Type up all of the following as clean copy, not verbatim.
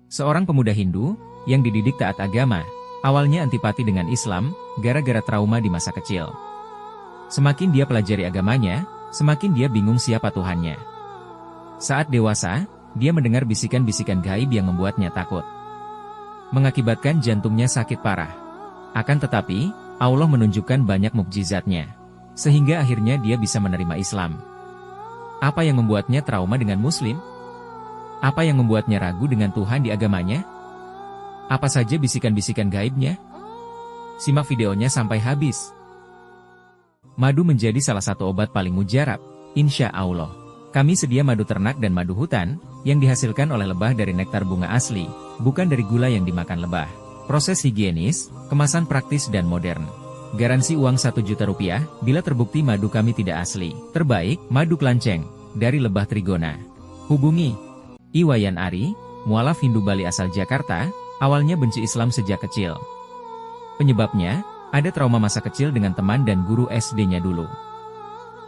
Seorang pemuda Hindu, yang dididik taat agama, awalnya antipati dengan Islam, gara-gara trauma di masa kecil. Semakin dia pelajari agamanya, semakin dia bingung siapa Tuhannya. Saat dewasa, dia mendengar bisikan-bisikan gaib yang membuatnya takut. Mengakibatkan jantungnya sakit parah. Akan tetapi, Allah menunjukkan banyak mukjizatnya, sehingga akhirnya dia bisa menerima Islam. Apa yang membuatnya trauma dengan Muslim? Apa yang membuatnya ragu dengan Tuhan di agamanya? Apa saja bisikan-bisikan gaibnya? Simak videonya sampai habis. Madu menjadi salah satu obat paling mujarab, insya Allah. Kami sedia madu ternak dan madu hutan, yang dihasilkan oleh lebah dari nektar bunga asli, bukan dari gula yang dimakan lebah. Proses higienis, kemasan praktis dan modern. Garansi uang 1 juta rupiah, bila terbukti madu kami tidak asli. Terbaik, madu kelanceng, dari lebah Trigona. Hubungi Iwayan Ari, mualaf Hindu Bali asal Jakarta, awalnya benci Islam sejak kecil. Penyebabnya, ada trauma masa kecil dengan teman dan guru SD-nya dulu.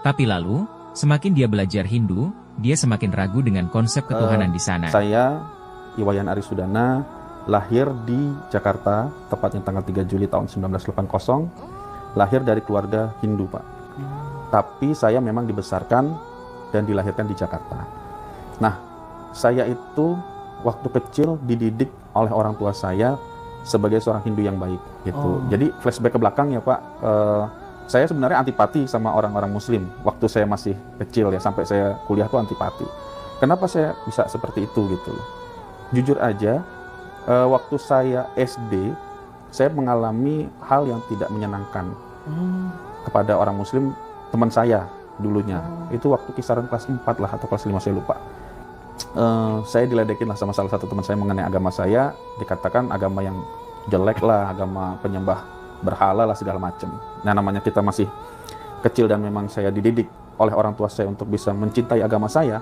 Tapi lalu, semakin dia belajar Hindu, dia semakin ragu dengan konsep ketuhanan di sana. Saya, Iwayan Ari Sudana, lahir di Jakarta, tepatnya tanggal 3 Juli tahun 1980, lahir dari keluarga Hindu, Pak. Tapi saya memang dibesarkan dan dilahirkan di Jakarta. Nah, saya itu waktu kecil dididik oleh orang tua saya sebagai seorang Hindu yang baik gitu. Jadi flashback ke belakang ya Pak, saya sebenarnya antipati sama orang-orang Muslim waktu saya masih kecil ya, sampai saya kuliah tuh antipati. Kenapa saya bisa seperti itu gitu? Jujur aja, waktu saya SD, saya mengalami hal yang tidak menyenangkan kepada orang Muslim teman saya dulunya. Itu waktu kisaran kelas 4 lah atau kelas 5 saya lupa. Saya diledekin lah sama salah satu teman saya mengenai agama saya, dikatakan agama yang jelek lah, agama penyembah berhala lah segala macam. Nah, namanya kita masih kecil dan memang saya dididik oleh orang tua saya untuk bisa mencintai agama saya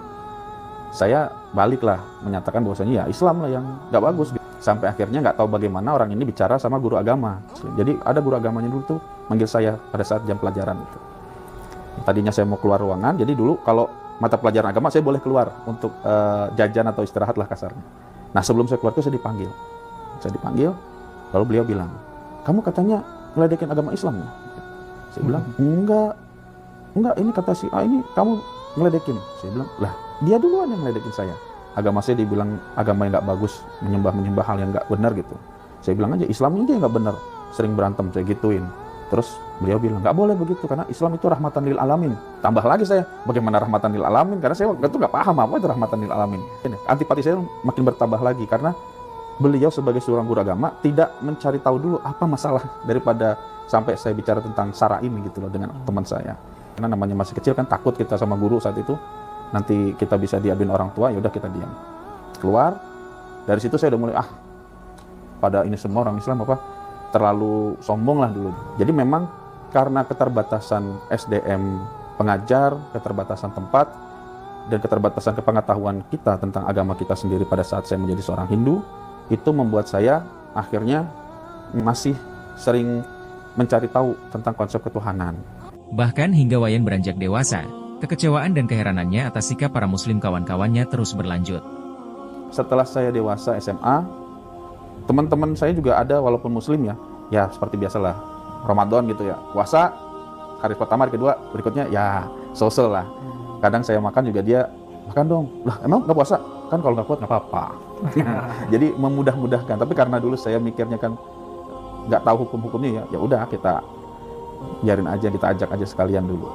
baliklah menyatakan bahwasanya ya Islam lah yang nggak bagus. Sampai akhirnya nggak tahu bagaimana orang ini bicara sama guru agama. Jadi ada guru agamanya dulu tuh manggil saya pada saat jam pelajaran itu. Tadinya saya mau keluar ruangan, jadi dulu kalau mata pelajaran agama saya boleh keluar untuk jajan atau istirahat lah kasarnya. Nah, sebelum saya keluar itu saya dipanggil, lalu beliau bilang, kamu katanya ngeledekin agama Islam ya? Saya bilang, enggak, ini kata si A ini kamu ngeledekin. Saya bilang, lah dia duluan yang ngeledekin saya. Agama saya dibilang agama yang nggak bagus, menyembah hal yang nggak benar gitu. Saya bilang aja Islam ini nggak benar, sering berantem, saya gituin. Terus beliau bilang, nggak boleh begitu, karena Islam itu rahmatan lil alamin. Tambah lagi saya, bagaimana rahmatan lil alamin? Karena saya waktu itu nggak paham apa itu rahmatan lil alamin. Antipati saya makin bertambah lagi, karena beliau sebagai seorang guru agama tidak mencari tahu dulu apa masalah daripada sampai saya bicara tentang syara ini gitu loh dengan teman saya. Karena namanya masih kecil kan, takut kita sama guru saat itu, nanti kita bisa diaduin orang tua, ya udah kita diam. Keluar, dari situ saya udah mulai, pada ini semua orang Islam terlalu sombong lah dulu. Jadi memang karena keterbatasan SDM pengajar, keterbatasan tempat, dan keterbatasan kepengetahuan kita tentang agama kita sendiri pada saat saya menjadi seorang Hindu, itu membuat saya akhirnya masih sering mencari tahu tentang konsep ketuhanan. Bahkan hingga Wayan beranjak dewasa, kekecewaan dan keheranannya atas sikap para Muslim kawan-kawannya terus berlanjut. Setelah saya dewasa SMA, teman-teman saya juga ada walaupun Muslim ya seperti biasalah Ramadan gitu ya, puasa hari pertama, hari kedua, berikutnya ya sosial lah. Kadang saya makan juga dia makan dong, lah emang nggak puasa? Kan kalau nggak kuat nggak apa-apa. Jadi memudah-mudahkan. Tapi karena dulu saya mikirnya kan nggak tahu hukum-hukumnya ya udah kita biarin aja, kita ajak aja sekalian dulu.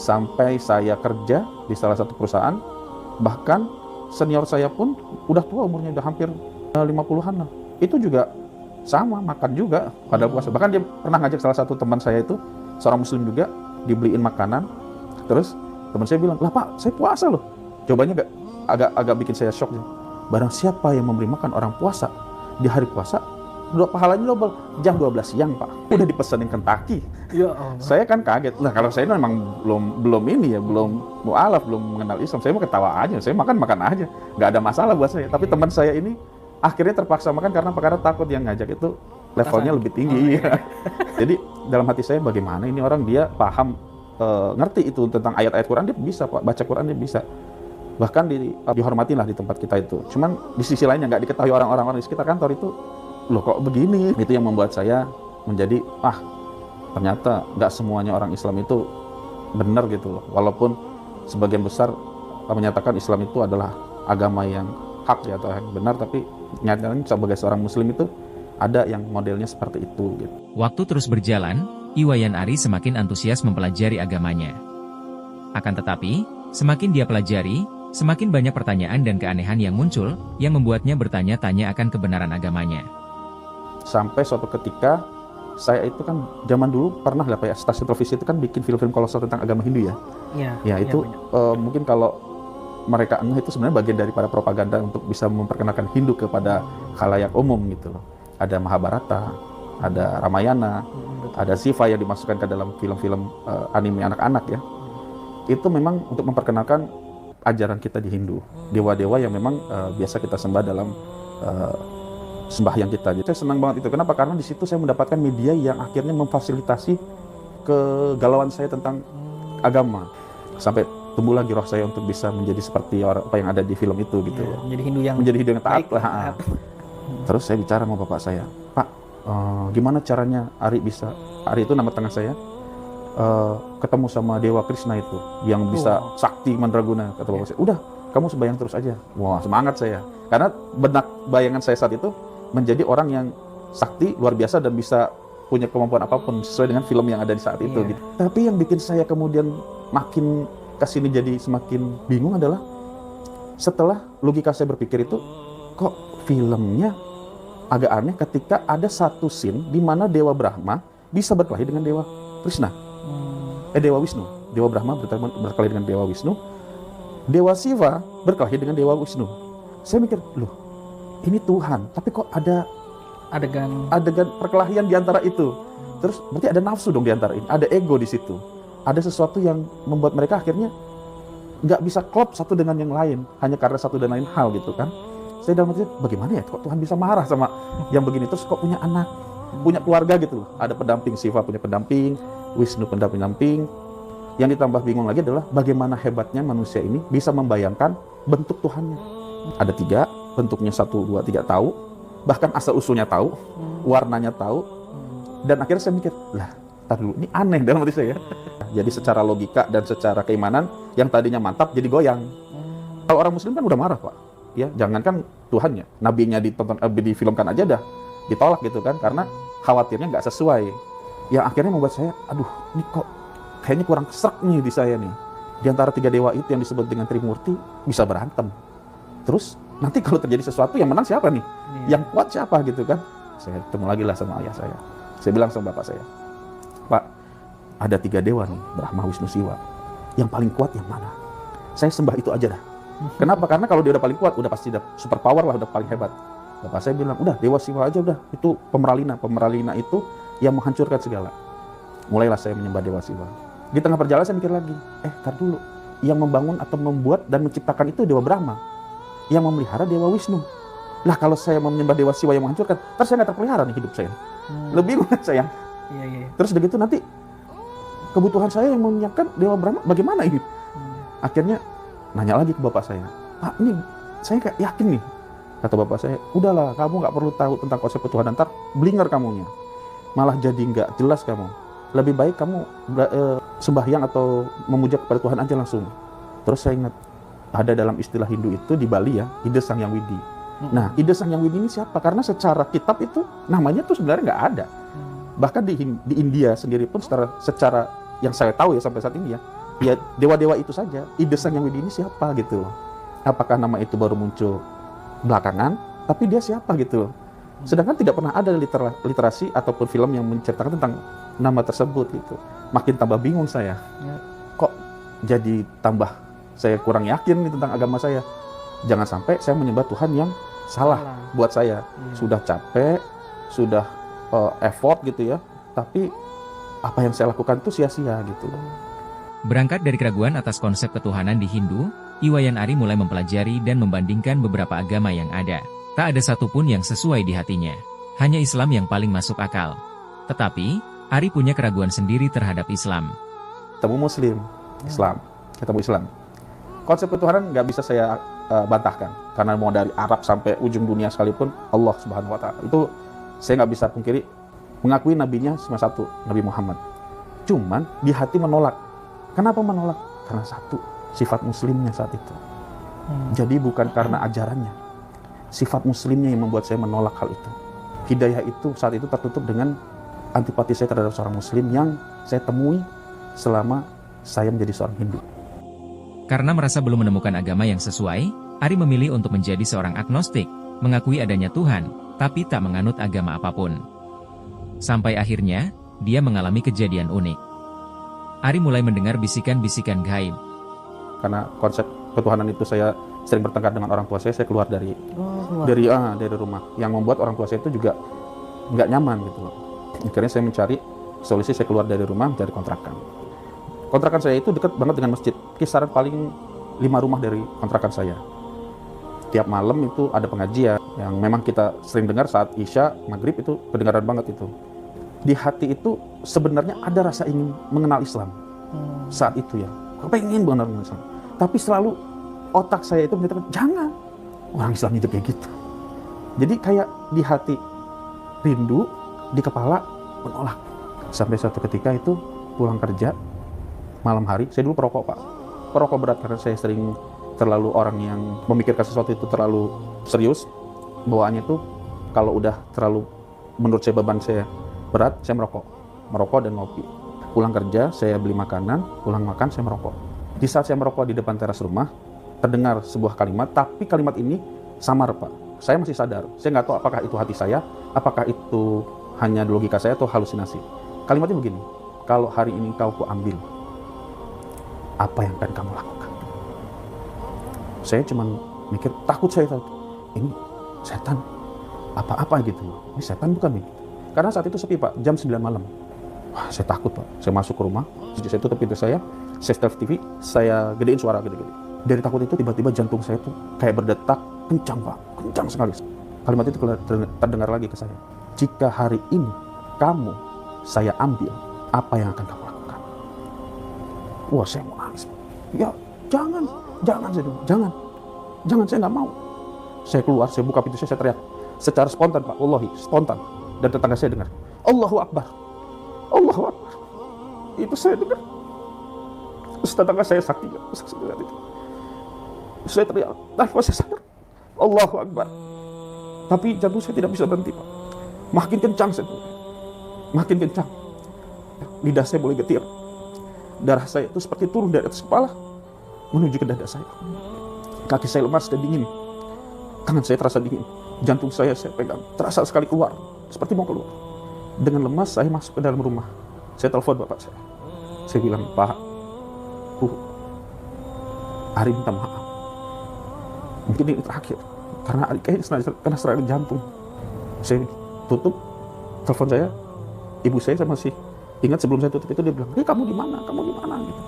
Sampai saya kerja di salah satu perusahaan, bahkan senior saya pun udah tua umurnya, udah hampir 50-an lah. Itu juga sama, makan juga pada puasa. Bahkan dia pernah ngajak salah satu teman saya itu, seorang Muslim juga, dibeliin makanan. Terus teman saya bilang, lah Pak, saya puasa loh. Jawabannya agak bikin saya shock. Barang siapa yang memberi makan orang puasa di hari puasa, pahalanya double. Jam 12 siang Pak, udah dipesenin Kentucky. Ya Allah. Saya kan kaget. Nah kalau saya memang belum mu'alaf, belum mengenal Islam, saya mau ketawa aja, saya makan aja, nggak ada masalah buat saya. Tapi teman saya ini akhirnya terpaksa makan karena takut yang ngajak itu levelnya lebih tinggi. Jadi dalam hati saya, bagaimana ini orang dia paham, ngerti itu tentang ayat-ayat Quran, dia bisa Pak, baca Quran dia bisa. bahkan dihormatin lah di tempat kita itu. Cuman di sisi lain yang nggak diketahui orang-orang di sekitar kantor itu, loh kok begini? Itu yang membuat saya menjadi, ternyata nggak semuanya orang Islam itu benar gitu loh. Walaupun sebagian besar menyatakan Islam itu adalah agama yang hak ya, atau yang benar, tapi nyatanya sebagai seorang Muslim itu ada yang modelnya seperti itu gitu. Waktu terus berjalan, Iwayan Ari semakin antusias mempelajari agamanya. Akan tetapi, semakin dia pelajari, semakin banyak pertanyaan dan keanehan yang muncul, yang membuatnya bertanya-tanya akan kebenaran agamanya. Sampai suatu ketika, saya itu kan zaman dulu pernah lah ya, stasiun televisi itu kan bikin film-film kolosal tentang agama Hindu ya. Ya itu mungkin kalau mereka ngeh itu sebenarnya bagian daripada propaganda untuk bisa memperkenalkan Hindu kepada khalayak umum gitu loh. Ada Mahabharata, ada Ramayana, ada Shiva yang dimasukkan ke dalam film-film anime anak-anak ya. Itu memang untuk memperkenalkan ajaran kita di Hindu, dewa-dewa yang memang biasa kita sembah dalam sembahyang kita. Jadi saya senang banget itu. Kenapa? Karena di situ saya mendapatkan media yang akhirnya memfasilitasi kegalauan saya tentang agama. Sampai tumbuh lagi roh saya untuk bisa menjadi seperti apa yang ada di film itu gitu. Menjadi Hindu yang taat lah. Terus saya bicara sama bapak saya, Pak, gimana caranya Ari bisa? Ari itu nama tengah saya. Ketemu sama Dewa Krishna itu yang bisa sakti mandraguna, kata bapak saya. Udah, kamu sembahyang terus aja. Wah, semangat saya. Karena benak bayangan saya saat itu menjadi orang yang sakti luar biasa dan bisa punya kemampuan apapun sesuai dengan film yang ada di saat itu gitu. Tapi yang bikin saya kemudian makin kesini jadi semakin bingung adalah setelah logika saya berpikir itu, kok filmnya agak aneh ketika ada satu scene di mana Dewa Brahma bisa berkelahi dengan Dewa Krishna. Dewa Wisnu. Dewa Brahma berkelahi dengan Dewa Wisnu. Dewa Shiva berkelahi dengan Dewa Wisnu. Saya mikir, loh, ini Tuhan, tapi kok ada adegan perkelahian di antara itu. Terus berarti ada nafsu dong di antara ini, ada ego di situ. Ada sesuatu yang membuat mereka akhirnya nggak bisa klop satu dengan yang lain hanya karena satu dan lain hal gitu kan. Saya dalam hati, bagaimana ya kok Tuhan bisa marah sama yang begini, terus kok punya anak, punya keluarga gitu. Ada pendamping, Shiva punya pendamping, Wisnu pendamping. Yang ditambah bingung lagi adalah bagaimana hebatnya manusia ini bisa membayangkan bentuk Tuhannya. Ada 3, bentuknya 1, 2, 3 tahu, bahkan asal usulnya tahu, warnanya tahu, dan akhirnya saya mikir, lah, tar dulu, ini aneh dalam hati saya. Jadi secara logika dan secara keimanan yang tadinya mantap jadi goyang. Kalau orang Muslim kan udah marah Pak, ya jangankan Tuhannya, nabinya difilmkan aja dah ditolak gitu kan, karena khawatirnya nggak sesuai. Yang akhirnya membuat saya, aduh, ini kok kayaknya kurang srek nih di saya nih. Di antara 3 dewa itu yang disebut dengan Trimurti bisa berantem. Terus nanti kalau terjadi sesuatu yang menang siapa nih? Yang kuat siapa gitu kan? Saya ketemu lagi lah sama ayah saya. Saya bilang sama bapak saya, Pak, ada 3 dewa nih, Brahma, Wisnu, Shiva. Yang paling kuat yang mana? Saya sembah itu aja dah. Kenapa? Karena kalau dia udah paling kuat, udah pasti udah super power lah, udah paling hebat. Bapak saya bilang, udah Dewa Shiva aja udah. Itu pemeralina. Pemeralina itu yang menghancurkan segala. Mulailah saya menyembah Dewa Shiva. Di tengah perjalanan saya mikir lagi, tar dulu. Yang membangun atau membuat dan menciptakan itu Dewa Brahma. Yang memelihara Dewa Wisnu. Lah kalau saya menyembah Dewa Shiva yang menghancurkan, terus saya nggak terpelihara nih hidup saya. Lebih bingung saya. Terus begitu nanti kebutuhan saya yang menyiapkan Dewa Brahma bagaimana ini? Akhirnya nanya lagi ke bapak saya, Pak, ini saya nggak yakin nih. Kata bapak saya, udahlah, kamu nggak perlu tahu tentang konsep ketuhanan, ntar blinger kamunya, malah jadi nggak jelas kamu. Lebih baik kamu sembahyang atau memuja kepada Tuhan aja langsung. Terus saya ingat ada dalam istilah Hindu itu di Bali ya, Ida Sang Hyang Widi. Nah, Ida Sang Hyang Widi ini siapa? Karena secara kitab itu namanya tuh sebenarnya nggak ada. Bahkan di India sendiri pun secara yang saya tahu ya sampai saat ini ya dewa-dewa itu saja. Ida Sang Hyang Widi ini siapa gitu loh. Apakah nama itu baru muncul belakangan, tapi dia siapa gitu loh. Sedangkan tidak pernah ada literasi ataupun film yang menceritakan tentang nama tersebut gitu. Makin tambah bingung saya. Kok jadi tambah saya kurang yakin nih tentang agama saya. Jangan sampai saya menyembah Tuhan yang salah buat saya. Sudah capek, sudah effort gitu ya, tapi apa yang saya lakukan itu sia-sia gitu. Berangkat dari keraguan atas konsep ketuhanan di Hindu, Iwayan Ari mulai mempelajari dan membandingkan beberapa agama yang ada. Tak ada satupun yang sesuai di hatinya. Hanya Islam yang paling masuk akal. Tetapi, Ari punya keraguan sendiri terhadap Islam. Ketemu Muslim, Islam, ketemu Islam. konsep ketuhanan nggak bisa saya bantahkan, karena mau dari Arab sampai ujung dunia sekalipun Allah Subhanahu Wa Taala itu saya nggak bisa pungkiri, mengakui nabinya cuma satu, Nabi Muhammad. Cuman di hati menolak. Kenapa menolak? Karena satu, sifat muslimnya saat itu. Jadi bukan karena ajarannya, sifat muslimnya yang membuat saya menolak hal itu. Hidayah itu saat itu tertutup dengan antipati saya terhadap seorang muslim yang saya temui selama saya menjadi seorang Hindu. Karena merasa belum menemukan agama yang sesuai, Ari memilih untuk menjadi seorang agnostik, mengakui adanya Tuhan, tapi tak menganut agama apapun. Sampai akhirnya, dia mengalami kejadian unik. Ari mulai mendengar bisikan-bisikan gaib. Karena konsep ketuhanan itu saya sering bertengkar dengan orang tua saya keluar dari rumah. Yang membuat orang tua saya itu juga nggak nyaman gitu loh. Akhirnya saya mencari solusi, saya keluar dari rumah mencari kontrakan. Kontrakan saya itu dekat banget dengan masjid, kisaran paling 5 rumah dari kontrakan saya. Tiap malam itu ada pengajian yang memang kita sering dengar saat Isya, Maghrib itu kedengaran banget itu. Di hati itu sebenarnya ada rasa ingin mengenal Islam saat itu ya, kepengen banget mengenal Islam. Tapi selalu otak saya itu menyatakan jangan, orang Islam itu kayak gitu. Jadi kayak di hati rindu, di kepala menolak. Sampai suatu ketika itu pulang kerja malam hari, saya dulu perokok Pak, perokok berat karena saya sering terlalu orang yang memikirkan sesuatu itu terlalu serius. Bawaannya tuh kalau udah terlalu menurut saya beban saya berat, saya merokok dan ngopi. Pulang kerja saya beli makanan, pulang makan saya merokok. Di saat saya merokok di depan teras rumah, terdengar sebuah kalimat, tapi kalimat ini samar Pak. Saya masih sadar, saya nggak tahu apakah itu hati saya, apakah itu hanya logika saya atau halusinasi. Kalimatnya begini, kalau hari ini kau kuambil, apa yang akan kamu lakukan? Saya cuma mikir, takut saya tahu ini setan apa-apa gitu. Ini setan bukan nih? Karena saat itu sepi Pak, jam 9 malam. Wah, saya takut Pak. Saya masuk ke rumah, saya tutup pintu saya setel TV, saya gedein suara gede-gede. Dari takut itu tiba-tiba jantung saya tuh kayak berdetak kencang Pak, kencang sekali. Kalimat itu terdengar lagi ke saya. Jika hari ini kamu saya ambil, apa yang akan kamu lakukan? Wah, saya mau nangis. Ya, jangan saya bilang, jangan, saya nggak mau. Saya keluar, saya buka pintu saya teriak. Secara spontan Pak, wallahi, spontan. Dan tetangga saya dengar, Allahu Akbar, Allahu Akbar. Itu saya dengar. Terus tetangga saya sakti, saksi dengar itu. Saya teriak, tanpa saya sadar, Allahu Akbar. Tapi jantung saya tidak bisa berhenti Pak. Makin kencang saya tuh, makin kencang. Lidah saya mulai getir. Darah saya itu seperti turun dari atas kepala menuju ke dada saya. Kaki saya lemas dan dingin. Tangan saya terasa dingin. Jantung saya pegang. Terasa sekali keluar. Seperti mau keluar. Dengan lemas saya masuk ke dalam rumah. Saya telepon bapak saya. Saya bilang, Pak, Ari minta maaf. Mungkin ini terakhir. Karena Ari kayaknya kena serangan jantung. Saya tutup telepon saya. Ibu saya masih ingat sebelum saya tutup itu dia bilang, kamu di mana? Kamu di mana? Gitu.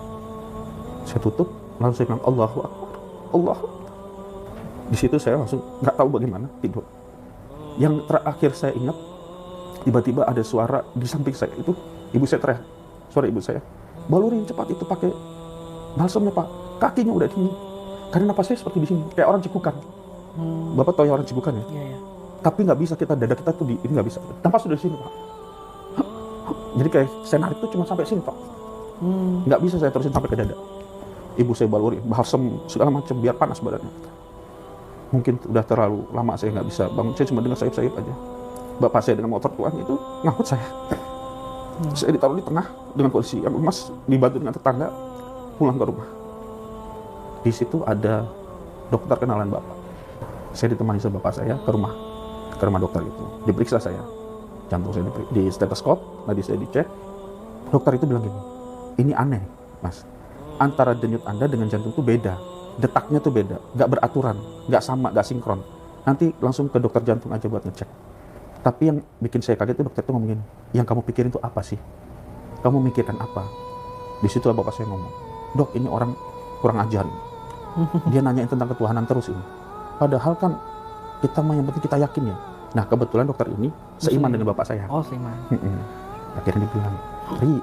Saya tutup, lalu saya bilang, Allahu Akbar, Allahu Akbar. Di situ saya langsung nggak tahu bagaimana tidur. Yang terakhir saya ingat, tiba-tiba ada suara di samping saya itu, ibu saya teriak, suara ibu saya, balurin cepat itu pakai balsamnya Pak, kakinya udah dingin. Karena napasnya seperti di sini, kayak orang cikukan. Bapak tahu ya orang cikukan ya? Iya. Tapi nggak bisa dada kita tuh ini nggak bisa. Napas sudah di sini Pak. Jadi kayak saya narik tuh cuma sampai sini Pak. Nggak bisa saya terusin sampai ke dada. Ibu saya balurin, balsam segala macam biar panas badannya. Mungkin udah terlalu lama saya nggak bisa bangun. Saya cuma dengar sayup-sayup aja. Bapak saya dengan motor tuanya itu ngangkut saya. Saya ditaruh di tengah dengan kondisi yang lemas, dibantu dengan tetangga pulang ke rumah. Di situ ada dokter kenalan Bapak. Saya ditemani sama bapak saya ke rumah dokter itu. Diperiksa saya. Jantung saya di stetoskop, tadi saya dicek. Dokter itu bilang gini, ini aneh Mas, antara denyut Anda dengan jantung itu beda, detaknya tuh beda, nggak beraturan, nggak sama, nggak sinkron. Nanti langsung ke dokter jantung aja buat ngecek. Tapi yang bikin saya kaget itu dokter itu ngomongin, yang kamu pikirin itu apa sih? Kamu mikirkan apa? Di situ bapak saya ngomong, dok ini orang kurang ajar. Dia nanyain tentang ketuhanan terus ini. Padahal kan kita mah yang penting kita yakin ya. Nah kebetulan dokter ini seiman dengan bapak saya. Oh seiman. Akhirnya dia bilang, Ri,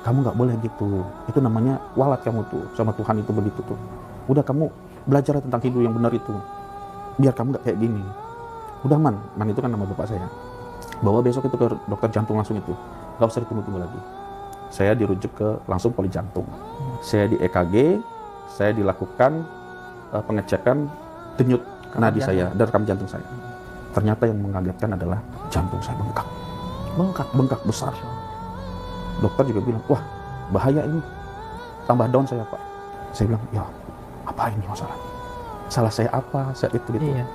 kamu nggak boleh gitu. Itu namanya walat kamu tuh sama Tuhan itu begitu tuh. Udah kamu belajar tentang Hindu yang benar itu, biar kamu nggak kayak gini. Udah man itu kan nama bapak saya. Bawa besok itu ke dokter jantung langsung itu, nggak usah ditunggu-tunggu lagi. Saya dirujuk ke langsung poli jantung. Saya di EKG, saya dilakukan pengecekan denyut nadi saya dan rekam jantung saya. Ternyata yang mengagetkan adalah jantung saya bengkak. Bengkak besar. Dokter juga bilang, wah bahaya ini, tambah down saya pak. Saya bilang, ya apa ini masalahnya? Salah saya apa saat itu gitu? Iya,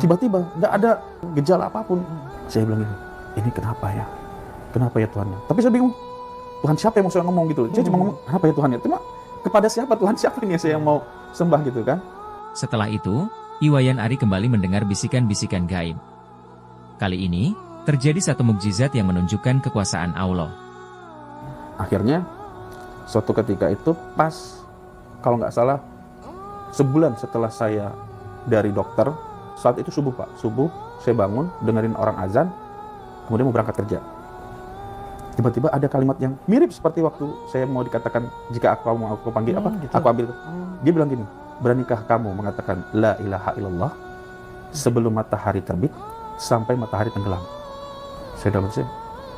tiba-tiba Nggak ada gejala apapun. Saya bilang ini kenapa ya? Kenapa ya Tuhan? Tapi saya bingung, Tuhan siapa yang mau saya ngomong gitu? Saya cuma ngomong, kenapa ya Tuhan ya? Cuma kepada siapa Tuhan, siapa ini saya yang mau sembah gitu kan? Setelah itu, Iwayan Ari kembali mendengar bisikan-bisikan gaib. Kali ini, terjadi satu mukjizat yang menunjukkan kekuasaan Allah. Akhirnya, suatu ketika itu pas, kalau nggak salah, sebulan setelah saya dari dokter, saat itu subuh pak, subuh saya bangun, dengerin orang azan, kemudian mau berangkat kerja. Tiba-tiba ada kalimat yang mirip seperti waktu saya mau dikatakan, jika aku mau aku panggil gitu. aku ambil. Dia bilang gini, beranikah kamu mengatakan la ilaha illallah sebelum matahari terbit sampai matahari tenggelam? Saya dalam hati,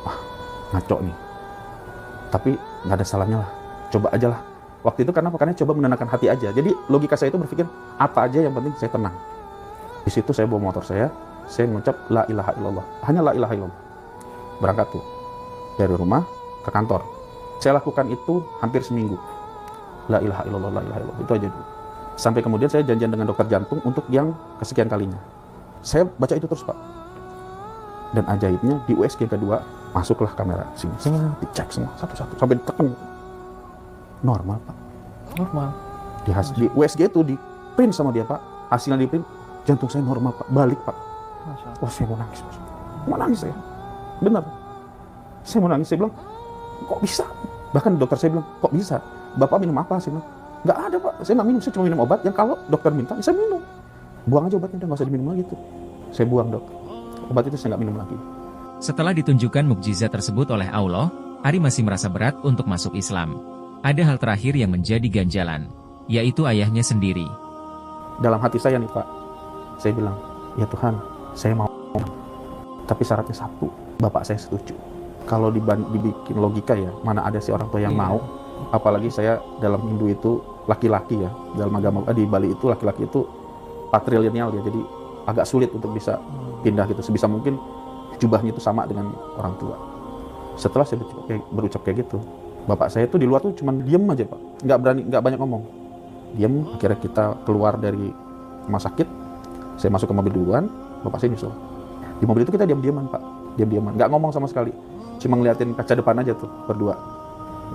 wah ngaco nih. Tapi nggak ada salahnya lah, coba aja lah. Waktu itu karena coba menenangkan hati aja. Jadi logika saya itu berpikir apa aja yang penting saya tenang. Di situ saya bawa motor saya mengucap la ilaha illallah, hanya la ilaha illallah. Berangkat tuh dari rumah ke kantor. Saya lakukan itu hampir seminggu. La ilaha illallah, la ilaha illallah, itu aja dulu. Sampai kemudian saya janjian dengan dokter jantung untuk yang kesekian kalinya. Saya baca itu terus pak. Dan ajaibnya di USG kedua masuklah kamera sini, dicek semua satu-satu sampai ditekan. Normal pak. Normal. Di USG itu di print sama dia pak. Hasilnya di print, jantung saya normal pak, balik pak. Wah saya mau nangis mas. Mau nangis saya. Benar. Saya mau nangis, saya bilang, kok bisa? Bahkan dokter saya bilang, kok bisa? Bapak minum apa? Saya bilang, nggak ada pak, saya nggak minum, saya cuma minum obat yang kalau dokter minta, saya minum. Buang aja obatnya, udah nggak usah diminum lagi tuh. Saya buang dok, obat itu saya nggak minum lagi. Setelah ditunjukkan mukjizat tersebut oleh Allah, Ari masih merasa berat untuk masuk Islam. Ada hal terakhir yang menjadi ganjalan, yaitu ayahnya sendiri. Dalam hati saya nih pak, saya bilang, ya Tuhan, saya mau, tapi syaratnya satu, bapak saya setuju. Kalau dibikin logika ya, mana ada sih orang tua yang mau, apalagi saya dalam Hindu itu laki-laki ya, dalam agama di Bali itu laki-laki itu patrilineal ya, jadi agak sulit untuk bisa pindah gitu, sebisa mungkin jubahnya itu sama dengan orang tua. Setelah saya berucap kayak gitu, bapak saya tuh di luar tuh cuman diem aja pak, nggak banyak ngomong, diem. Akhirnya kita keluar dari rumah sakit, saya masuk ke mobil duluan, bapak saya nyusul. Di mobil itu kita diam-diaman pak, diam-diaman, nggak ngomong sama sekali. Cuma ngeliatin kaca depan aja tuh berdua.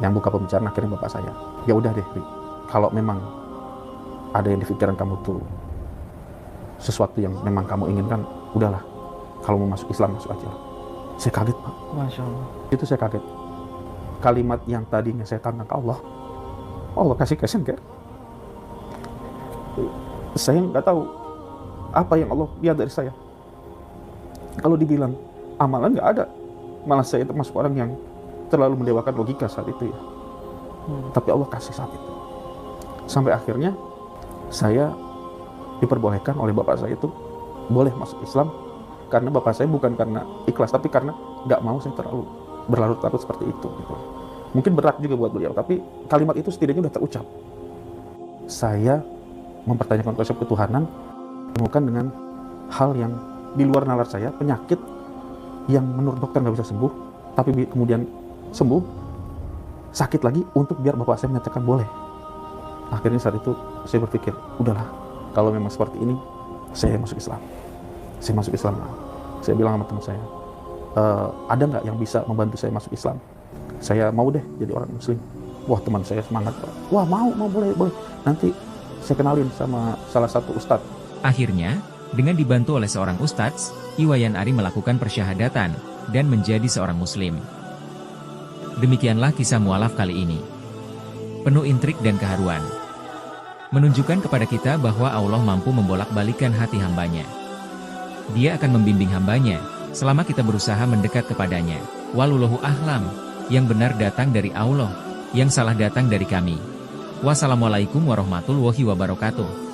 Yang buka pembicaraan akhirnya bapak saya. Ya udah deh, Ri, kalau memang ada yang di pikiran kamu tuh sesuatu yang memang kamu inginkan, udahlah. Kalau mau masuk Islam masuk aja. Saya kaget pak. Masya Allah. Itu saya kaget. Kalimat yang tadinya saya tantang ke Allah, Allah kasih kayak saya nggak tahu apa yang Allah lihat dari saya. Kalau dibilang amalan nggak ada, malah saya termasuk orang yang terlalu mendewakan logika saat itu ya. Tapi Allah kasih saat itu. Sampai akhirnya saya diperbolehkan oleh bapak saya itu boleh masuk Islam, karena bapak saya bukan karena ikhlas, tapi karena nggak mau saya terlalu berlarut-larut seperti itu gitu. Mungkin berat juga buat beliau, tapi kalimat itu setidaknya udah terucap. Saya mempertanyakan konsep ketuhanan, temukan dengan hal yang di luar nalar saya, penyakit yang menurut dokter nggak bisa sembuh, tapi kemudian sembuh, sakit lagi untuk biar bapak saya menyatakan boleh. Akhirnya saat itu saya berpikir, udahlah, kalau memang seperti ini, saya masuk Islam. Saya masuk Islam. Saya bilang sama teman saya, ada nggak yang bisa membantu saya masuk Islam? Saya mau deh jadi orang Muslim. Wah teman saya semangat, wah mau boleh. Nanti saya kenalin sama salah satu ustadz. Akhirnya, dengan dibantu oleh seorang ustadz, Iwayan Ari melakukan persyahadatan dan menjadi seorang Muslim. Demikianlah kisah mualaf kali ini. Penuh intrik dan keharuan. Menunjukkan kepada kita bahwa Allah mampu membolak-balikan hati hambanya. Dia akan membimbing hambanya, selama kita berusaha mendekat kepadanya. Walullahu a'lam, yang benar datang dari Allah, yang salah datang dari kami. Wassalamualaikum warahmatullahi wabarakatuh.